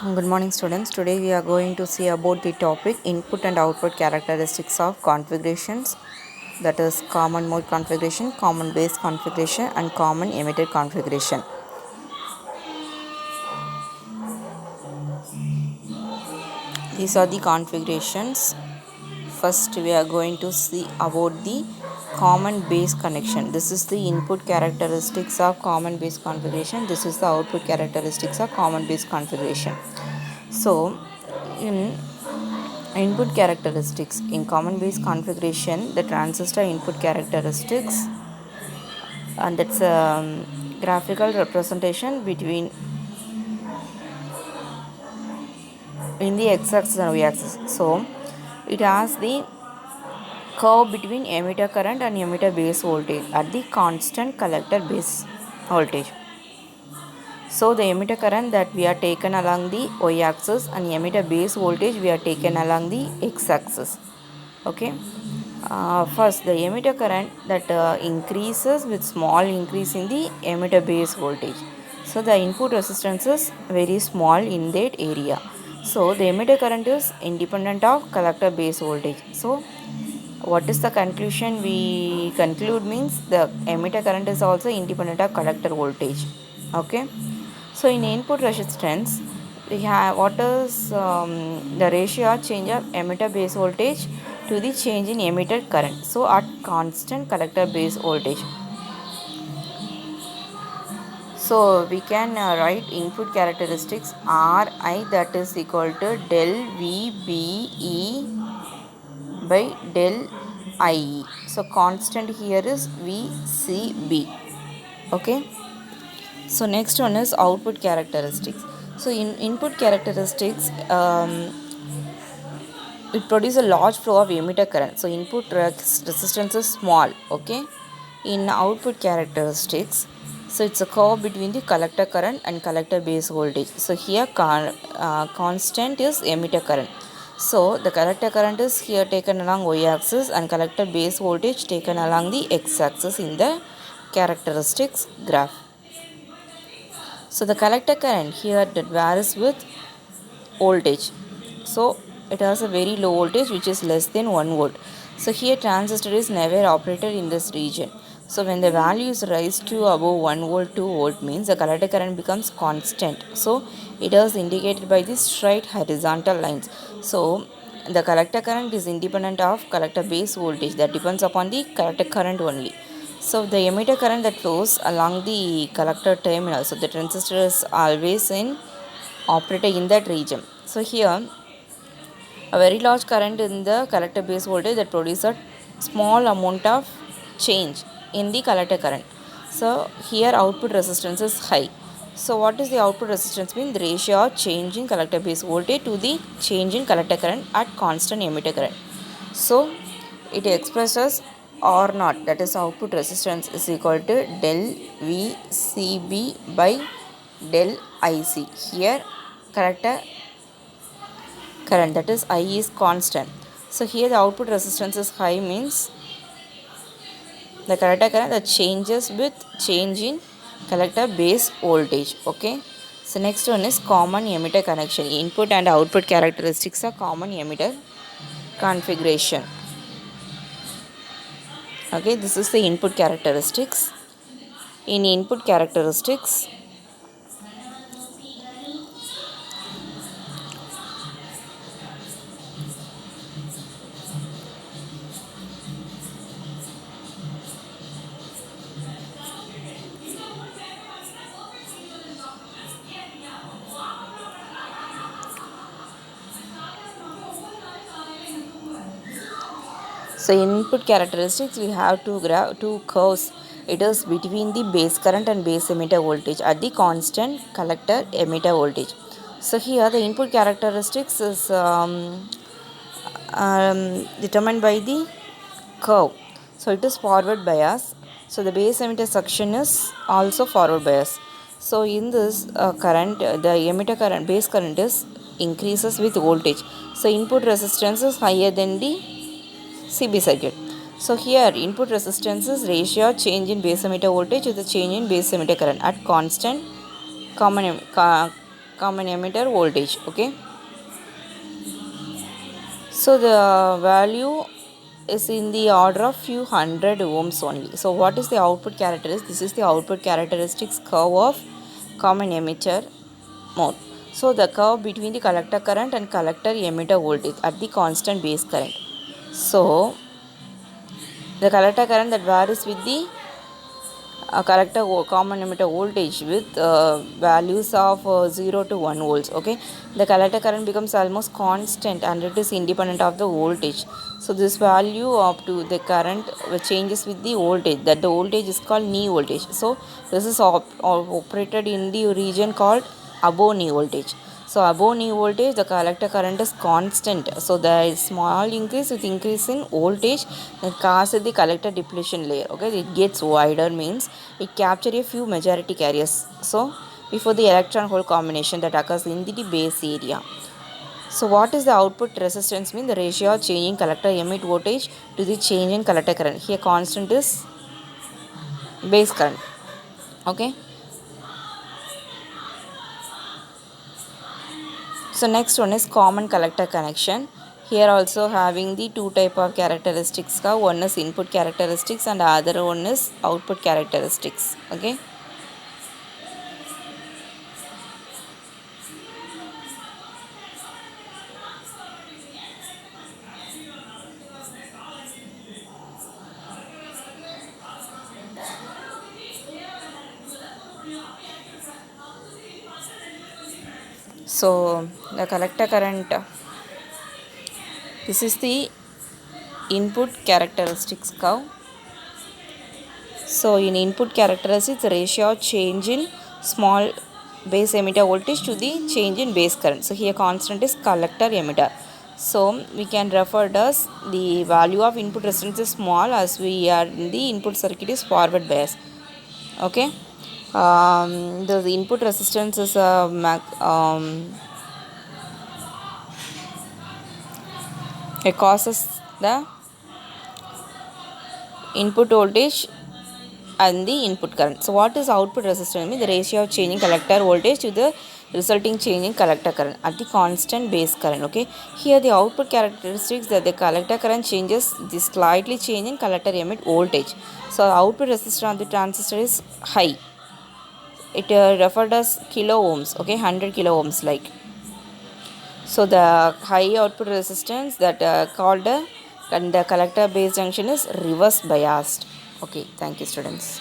Good morning, students. Today we are going to see about the topic input and output characteristics of configurations, that is common mode configuration, common base configuration and common emitter configuration. These are the configurations. First we are going to see about the common base connection. This is the input characteristics of common base configuration. This is the output characteristics of common base configuration. So in input characteristics, in common base configuration, the transistor input characteristics, and that's a graphical representation between in the x-axis and y-axis. So it has the curve between emitter current and emitter base voltage at the constant collector base voltage. So the emitter current that we are taken along the y-axis and emitter base voltage we are taken along the x-axis. Okay. First, the emitter current that increases with small increase in the emitter base voltage. So the input resistance is very small in that area. So the emitter current is independent of collector base voltage. So what is the conclusion we conclude means the emitter current is also independent of collector voltage. Okay. So in input resistance, we have what is the ratio of change of emitter base voltage to the change in emitter current. So at constant collector base voltage. So we can write input characteristics Ri, that is equal to del VBE by del IE. So constant here is VCB. Okay. So next one is output characteristics. So in input characteristics, it produces a large flow of emitter current. So input resistance is small. Okay. In output characteristics, so it's a curve between the collector current and collector base voltage. So here constant is emitter current. So the collector current is here taken along y-axis and collector base voltage taken along the x-axis in the characteristics graph. So the collector current here that varies with voltage. So it has a very low voltage which is less than 1 volt. So here transistor is never operated in this region. So when the values rise to above 1 volt 2 volt means the collector current becomes constant. So it is indicated by these straight horizontal lines. So the collector current is independent of collector base voltage, that depends upon the collector current only. So the emitter current that flows along the collector terminal, so the transistor is always in operating in that region. So here a very large current in the collector base voltage that produces a small amount of change in the collector current. So here output resistance is high. So what is the output resistance mean? The ratio of change in collector base voltage to the change in collector current at constant emitter current. So it expresses R naught, that is output resistance, is equal to del VCB by del IC. Here collector current, that is I, is constant. So here the output resistance is high means the collector current that changes with change in collector base voltage. Okay. So next one is common emitter connection. Input and output characteristics of common emitter configuration. Okay, this is the input characteristics. In input characteristics, so in input characteristics we have two curves. It is between the base current and base emitter voltage at the constant collector emitter voltage. So here the input characteristics is determined by the curve. So it is forward bias. So the base emitter section is also forward bias. So in this current, the emitter current, base current is increases with voltage. So input resistance is higher than the CB circuit. So here input resistance is ratio change in base emitter voltage with the change in base emitter current at constant common emitter voltage. Okay, so the value is in the order of few hundred ohms only. So what is the output characteristic? This is the output characteristics curve of common emitter mode. So the curve between the collector current and collector emitter voltage at the constant base current. So the collector current that varies with the collector common emitter voltage with values of 0 to 1 volts. Okay, the collector current becomes almost constant and it is independent of the voltage. So this value of to the current changes with the voltage, that the voltage is called knee voltage. So this is operated in the region called above knee voltage. So above knee voltage, the collector current is constant. So there is small increase with increase in voltage that causes the collector depletion layer. Okay, it gets wider means it captures a few majority carriers. So before the electron hole combination that occurs in the base area. So what is the output resistance mean? The ratio of changing collector emit voltage to the change in collector current. Here constant is base current. Okay. So next one is common collector connection. Here also having the two type of characteristics. One is input characteristics and the other one is output characteristics. Okay. So the collector current, this is the input characteristics curve. So in input characteristics, the ratio of change in small base emitter voltage to the change in base current. So here constant is collector emitter. So we can refer it as the value of input resistance is small as we are in the input circuit is forward bias. Okay. The input resistance is it causes the input voltage and the input current. So what is output resistance? Means the ratio of changing collector voltage to the resulting change in collector current at the constant base current. Okay, here the output characteristics that the collector current changes the slightly change in collector emit voltage. So output resistance of the transistor is high. It referred as kilo ohms. Okay, 100 kilo ohms like. So the high output resistance that called and the collector base junction is reverse biased. Okay, thank you students.